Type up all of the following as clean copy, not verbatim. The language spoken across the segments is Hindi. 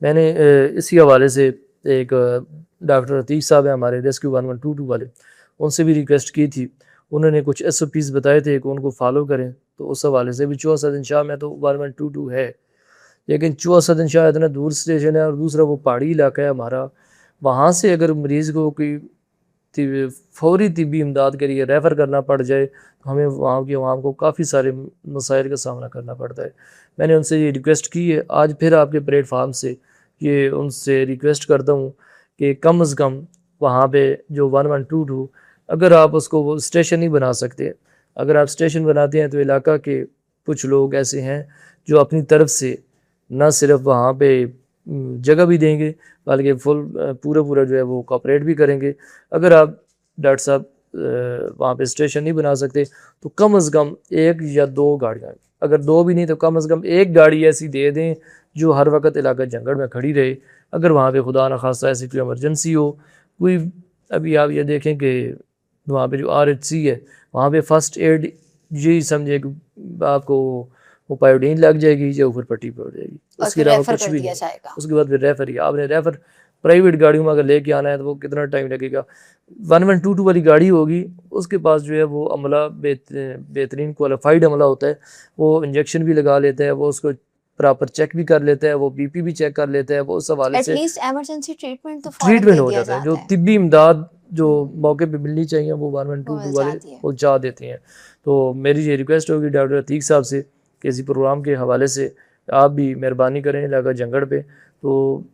मैंने इसी हवाले से एक डॉक्टर अतीक साहब हैं हमारे रेस्क्यू 1122 वाले, उनसे भी रिक्वेस्ट की थी। उन्होंने कुछ SOPs बताए थे कि उनको फॉलो करें, तो उस हवाले से भी चूहा सदन शाह में तो 1122 है, लेकिन चूहा सदन शाह इतना दूर स्टेशन है और दूसरा वो पहाड़ी इलाका है हमारा। वहाँ से अगर मरीज़ को कोई फौरी तिब्बी इमदाद के लिए रेफ़र करना पड़ जाए तो हमें वहाँ की आवाम को काफ़ी सारे मसाइल का सामना करना पड़ता है। मैंने उनसे ये रिक्वेस्ट की है, आज फिर आपके प्लेटफार्म से ये उनसे रिक्वेस्ट करता हूँ कि कम अज़ कम वहाँ पे जो 1122 अगर आप उसको वो स्टेशन नहीं बना सकते, अगर आप स्टेशन बनाते हैं तो इलाका के कुछ लोग ऐसे हैं जो अपनी तरफ से न सिर्फ वहाँ पे जगह भी देंगे बल्कि फुल पूरा जो है वो कोऑपरेट भी करेंगे। अगर आप डॉक्टर साहब वहाँ पे स्टेशन नहीं बना सकते तो कम से कम 1 या 2 गाड़ियाँ, अगर 2 भी नहीं तो कम से कम 1 गाड़ी ऐसी दे दें जो हर वक्त इलाका जंगल में खड़ी रहे। अगर वहाँ पे खुदा न खास्ता ऐसी कोई इमरजेंसी हो, कोई अभी आप ये देखें कि वहाँ पे जो RHC है वहाँ पे फ़र्स्ट एड यही समझे कि आपको वो पायोडीन लग जाएगी या ऊपर पट्टी पड़ जाएगी, उसके अलावा कुछ भी नहीं। उसके बाद फिर रेफ़र ही आपने रेफ़र प्राइवेट गाड़ियों में अगर लेके आना है तो वो कितना टाइम लगेगा। 1122 वाली गाड़ी होगी, उसके पास जो है वो अमला बेहतरीन क्वालिफाइड अमला होता है, वो इंजेक्शन भी लगा लेता है, वो उसको प्रॉपर चेक भी कर लेता है, वो BP भी चेक कर लेता है, वो उस हवाले से एटलीस्ट इमरजेंसी ट्रीटमेंट तो ट्रीटमेंट हो जाता है। जो तिब्बी इमदाद जो मौके पे मिलनी चाहिए वो 1122 वाले पहुँचा देते हैं। तो मेरी ये रिक्वेस्ट होगी डॉक्टर अतीक साहब से कि इसी प्रोग्राम के हवाले से आप भी मेहरबानी करें इलाका जंगड़ पे, तो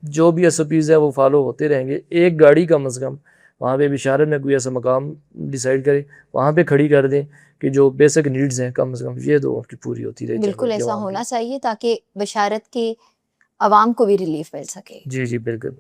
जो भी SOPs है वो फॉलो होते रहेंगे। एक गाड़ी कम से कम वहाँ पे बिशारत में कोई ऐसा मकाम डिसाइड करें, वहाँ पे खड़ी कर दें कि जो बेसिक नीड्स हैं कम से कम ये तो उनकी पूरी होती रहे। बिल्कुल ऐसा होना चाहिए ताकि बिशारत की आवाम को भी रिलीफ मिल सके। जी बिल्कुल।